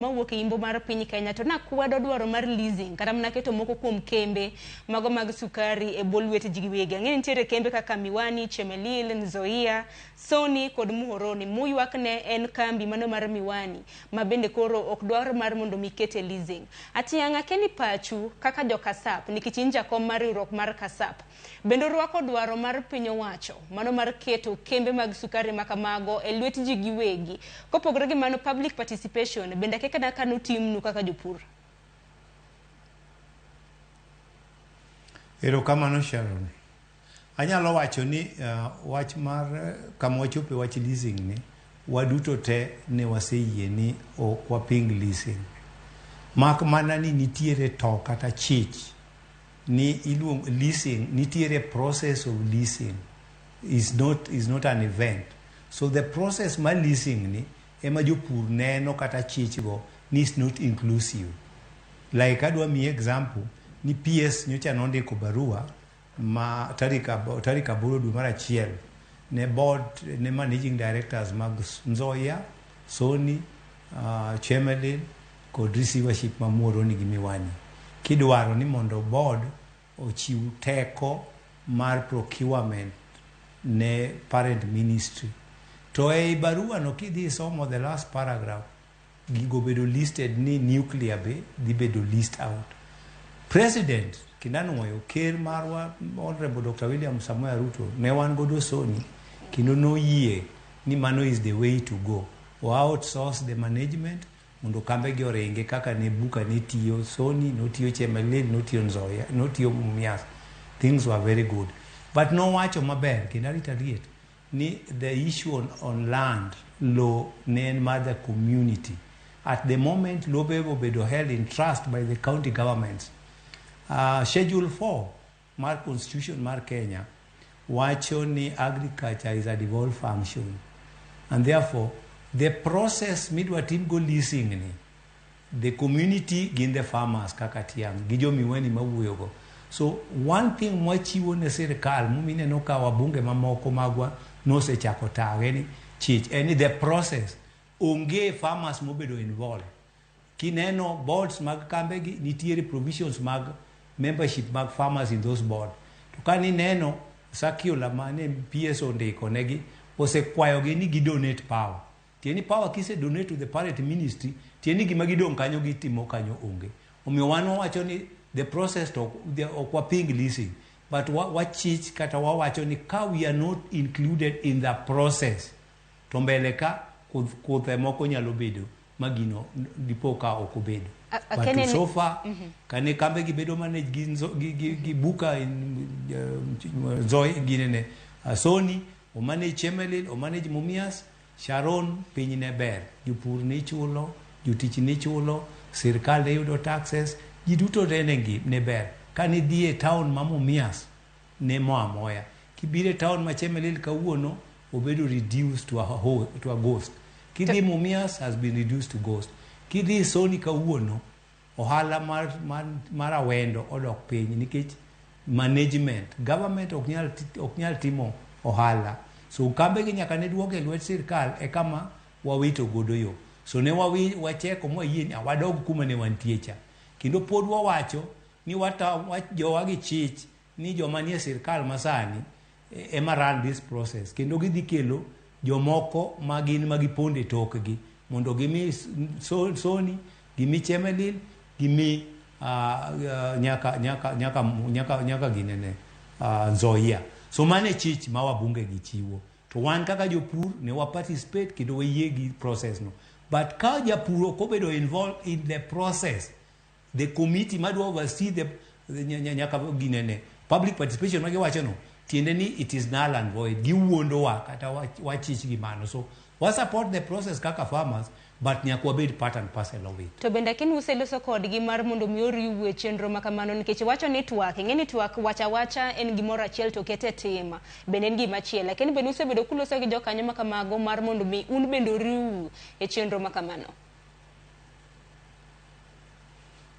mawuok e imbo mar piny Kenya to nakwedo dwaro mar leasing kata mana keto moko kuom kembe mago mag sukari e bwo lwet giwegi. Ang'e nitiere kembe kaka Miwani, Chemelil, Nzoia, Sony kod Muhoroni. Muyuak ne en kambi mano mar Miwani ma bende koro ok dwar mar mondo mikete leasing. Atiang akeni pachu kaka jo Kasap nikech in jakom mar riwruok mar Kasap bende rwako dwaro mar piny owacho mano mar keto kembe mag sukari makamago e lwet ji giwegi. Kopogore gi mano, public participation bende kada kanu timnu kaka Jopur. Erokamano Sharon. Anyalo wacho ni wach mar kama wachope wach leasing ni waduto te ne waseyie ni ok waping leasing. Mak mana ni nitiere to kata chich ni iluong leasing, nitiere process of leasing is not an event. So the process ma leasing ni ema Jopur neno kata chich go is not inclusive. Like adwa mi example ni PS nyocha nondiko barua ma tarika boro dwe mar achiel ne board ne managing directors mag Nzoia, Sony, Chemelil kod receivership ma Muhoroni gi Miwani kidwaro ni mondo board ochiw teko mar procurement ne parent ministry. To ei barua no kidhi somo the last paragraph gigo bedo listed ni nuclear be dhi bedo list out. President kinanwoyo ker marwa Honorable Dr. William Samoei Ruto ne wan godo Sony kino noyie ni mano is the way to go. O outsource the management mondo kambe gi oringe kaka ne buka ne tiyo Sony, no tiyo Chemelil, no tiyo Nzoia, no tiyo Mumias. Things were very good. But no wacho maber kinarita ni the issue on land law ne mother community. At the moment lobego bedo held in trust by the county governments. Schedule 4 mar constitution mar Kenya wacho ni agriculture is a devolved function, and therefore the process midwa tim go leasing ni the community gin the farmers kaka Atiang gi jo Miwani mawuoyo go. So one thing mwachiwo ne sirkal mumine no ka wabunge mamoko magwa no se chako tawe ni chich any the process onge farmers mobedo involved. Kineno boards mag kambe gi nitiere provisions mag membership mag farmers in those board. To kani neno circular mane PS ondiko negi osekwayo gi ni gi donate power. Tieni power kise donate to the parent ministry tieni gima gidong kanyo gitimo kanyo onge. Omiyo wano wacho ni the process to okwa ping leasing, but wachich kata wawacho ni ka we are not included in the process to mbele ka kuthe moko nyalo bedo magino dipo ka okobedo. But so far kane kambe gibedo manage gi buka Zoe ginene Sony o manage Chemelil o manage Mumias Sharon piny ne ber, Jopur ni chulo, jotich ni chulo, sirkal ne yudo taxes, ji duto renegi ne ber. Kani dhi e town ma Mumias ne moya. Kibire town ma Chemelil kawuono obedo reduced to a ghost. Kidhi Mumias has been reduced to ghost. Kidhi Sony kawuono ohala mar awendo odok piny nikech management government ok nyal timo ohala. So kambe gi nyaka ne duoge lwet sirkal e kama wawito godo yo. So ne wacheko mwayie ni wadog kuma ne wantie cha. Kendo pod wawacho ni jowa gi chich ni joma nie sirkal masani ema run this process. Kendo gidhi kelo jomoko magin magiponde tokgi mondo gimi Sony, gimi Chemelil, gimi nyaka ginene Nzoia. So mane chich ma wabunge gi chiwo. To wan kaka Jopur ne wa participate kendo wayie gi process no. But ka Jopur okobedo involved in the process, the committee madwa oversee the nyaka ginene public participation magi wacho no tiende ni it is null and void. Giwuondo wa kata wachich gi mano. So we support the process kaka farmers, but nyakwa bed part and parcel of it. To benda kin useloso kodgi mar mondo miyo riwe chenro makamano nikech wacho network ngeni network wacha en gimoro achiel to kete tema bende en gima chiel, lakini bende usebedo kuloso gi jokanyo makamago mar mondo mi un bendo riu e chenro makamano.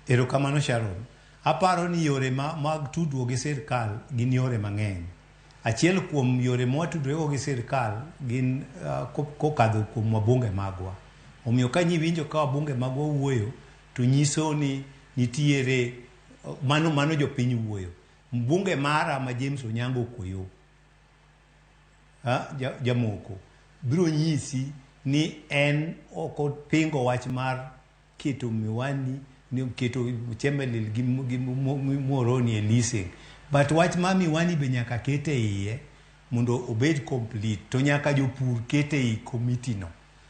Erokamano Sharon. Aparo ni yore mag tudruok gi sirkal gin yore mang'eny. Achiel kuom yore mwatudrego gi sirkal gin kokadho kuom wabunge magwa. Omiyo ka nyiwinjo ka wabunge mag wuoyo to nyiso ni nitiere mano jopiny wuoyo. Mbunge mara ma James Onyango Koyo jamoko biro nyisi ni en okopingo wach mar keto miwani ni keto chemelil gi moroni e leasing, but wach ma miwani be nyaka kete iye mondo obed complete, to nyaka jopur kete i committee no.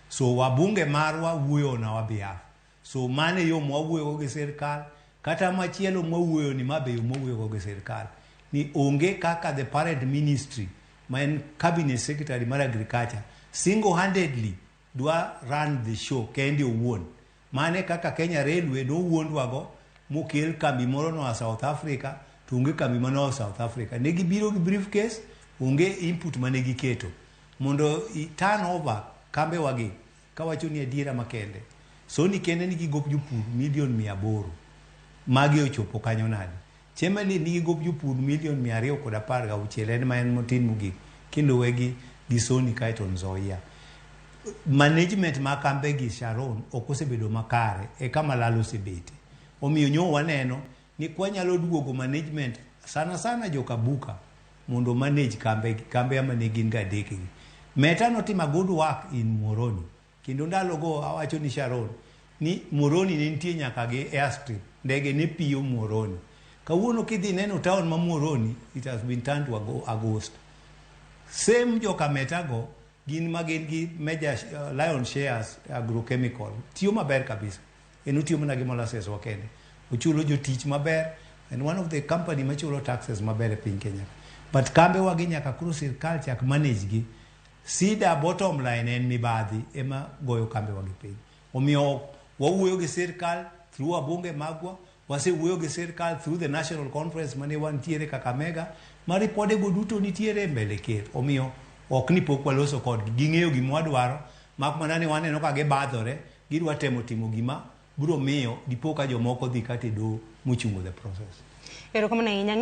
So wabunge marwa wuoyo na wabiaf. So mane yo mwawuoyo gi sirkal, kata machielo mwawuoyo ni mabe yo mwawuoyo gi sirkal ni onge kaka the parent ministry ma en cabinet secretary mar agriculture single-handedly dwa run the show kendi owuon. Mane kaka Kenya Railway do wuondwago mokel kambi moro no South Africa, to onge kambi mano South Africa. Negi biro gi briefcase, onge input mane giketo mondo I turn over kambe wagi kawacho ni adiera makende. So ni kende nigi gop jopur milion 800 magi ochopo kanyo nadi. Chemeli nigi gop jopur milion 216 en ma en motin mogik kendo wegi gi Soni kaito Nzoia. Management ma kambe gi Sharon okosebedo makare e kama lalo sebete. Omiyo nyo waneno ni kwanyalo duogo management sana joka buka mondo manage kambe ama ne gin ga deki. Meta notima good work in Moroni. Kendo ndalo go awacho ni Sharon ni Moroni ne nitie nyaka gi airstrip, ndege ne piyo Moroni. Kawuono kidhi neno town ma Moroni, it has been turned to August. Same joka Meta go gin magin gi major lion shares agrochemical tiyo maber kabisa. Enu tiyo mana gi molasses wakende. Uchulo jotich maber, and one of the company machulo taxes maber e piny Kenya. But kambe wagi nyaka kuru sirkal chak manage gi. Sida bottom line en mibadhi ema goyo kambe wagi piny. Omiyo wawuoyo gi sirkal through wabunge magwa, wasewuoyo gi sirkal through the national conference mane wantiere Kakamega, ma ripode go duto nitiere mbele ker. Omiyo ok ni pok waloso kodgi, ging'eyo gima wadwaro, mak mana ni waneno ka gibadhore, gidwa temo timo gima biro miyo dipo ka jomoko dhi kate do mochungo the process. Erokamano ahinya.